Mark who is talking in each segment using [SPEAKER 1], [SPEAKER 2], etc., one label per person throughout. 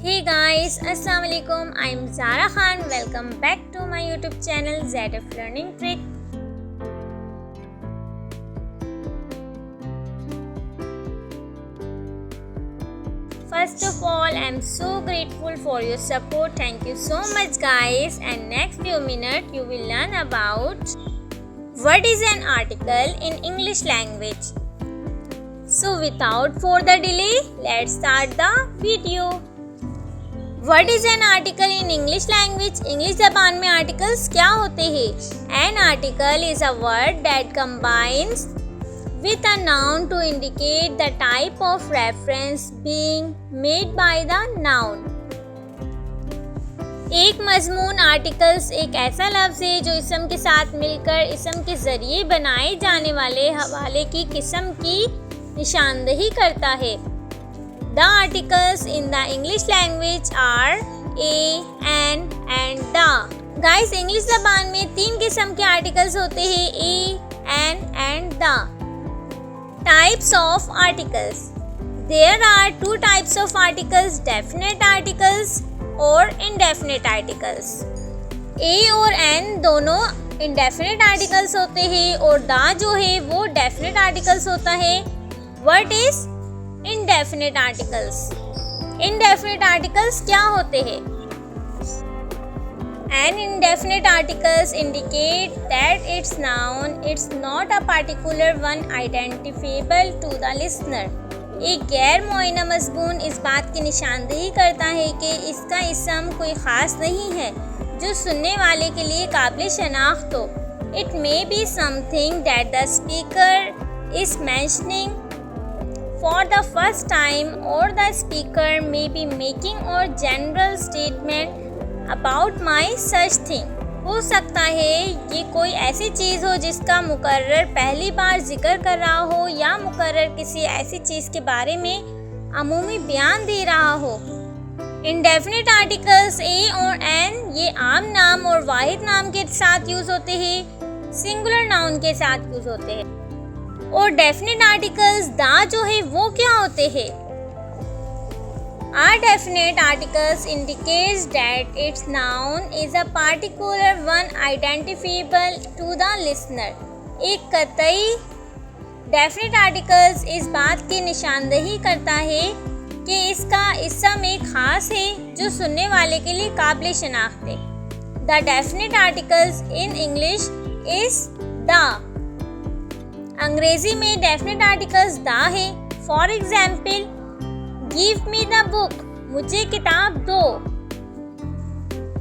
[SPEAKER 1] Hey guys, Assalamualaikum. I'm Zara Khan. Welcome back to my YouTube channel ZF Learning Trick. First of all, I'm so grateful for your support. Thank you so much guys. And next few minutes you will learn about what is an article in English language. So without further delay, let's start the video. What is an article in English language? English ज़बान में articles क्या होते हैं? An article is a word that combines with a noun to indicate the type of reference being made by the noun. एक मजमून articles एक ऐसा लफ्ज़ है जो इसम के साथ मिलकर इसम के ज़रिए बनाए जाने वाले हवाले की किस्म की निशानदही करता है. The articles in the English language are a, an and the. Guys, English ज़बान में 3 किस्म के आर्टिकल्स होते हैं a, an and the. Types of articles. There are 2 types of articles, definite articles और indefinite articles. a और n दोनों indefinite articles होते हैं और the जो है वो definite articles होता है. What is indefinite articles? Indefinite articles क्या होते हैं? An indefinite articles indicate that its noun is not a particular one identifiable to the listener. एक गैर मुअय्यना मज़मून इस बात की निशानदेही करता है कि इसका इसम कोई ख़ास नहीं है जो सुनने वाले के लिए काबिल शनाख्त हो. It may be something that the speaker is mentioning for the first time or the speaker may be making a general statement about my such thing. हो सकता है ये कोई ऐसी चीज़ हो जिसका मुकर्रर पहली बार जिक्र कर रहा हो या मुकर्रर किसी ऐसी चीज़ के बारे में अमूमी बयान दे रहा हो. इंडेफिनिट आर्टिकल्स ए और एन ये आम नाम और वाहिद नाम के साथ यूज़ होते हैं, सिंगुलर नाउन के साथ यूज़ होते हैं. और डेफिनेट आर्टिकल्स दा जो है वो क्या होते हैं? Our definite articles indicates that its noun is a particular one identifiable to the listener. एक कतई डेफिनेट आर्टिकल्स इस बात की निशानदही करता है कि इसका इसम एक ख़ास है जो सुनने वाले के लिए काबिल शनाख्त है. The definite articles in English is the. अंग्रेज़ी में डेफिनेट आर्टिकल्स दा है. For example, give me the book, मुझे किताब दो.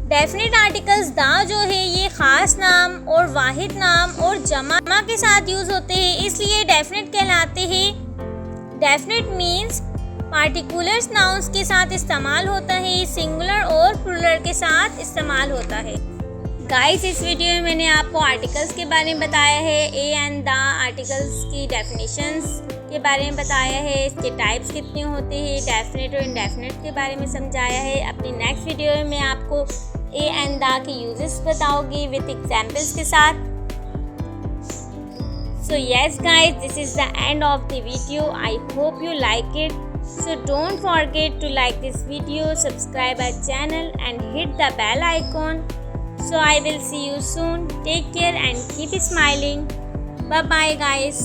[SPEAKER 1] डेफिनेट आर्टिकल्स दा जो है ये ख़ास नाम और वाहिद नाम और जमा के साथ यूज़ होते हैं, इसलिए डेफिनेट कहलाते हैं. डेफिनेट मीन्स पार्टिकुलर्स नाउन्स के साथ इस्तेमाल होता है, सिंगुलर और प्लूरल के साथ इस्तेमाल होता है. गाइस, इस वीडियो में मैंने आपको आर्टिकल्स के बारे में बताया है, ए एंड द आर्टिकल्स की डेफिनेशंस के बारे में बताया है, इसके टाइप्स कितने होते हैं, डेफिनेट और इनडेफिनेट के बारे में समझाया है. अपनी नेक्स्ट वीडियो में मैं आपको ए एंड द के यूजेस बताऊंगी विद एग्जांपल्स के साथ. So yes guys, this is the end of the video. I hope you like it. So don't forget to like this video, subscribe our channel and hit the bell icon. So I will see you soon. Take care and keep smiling. Bye bye guys.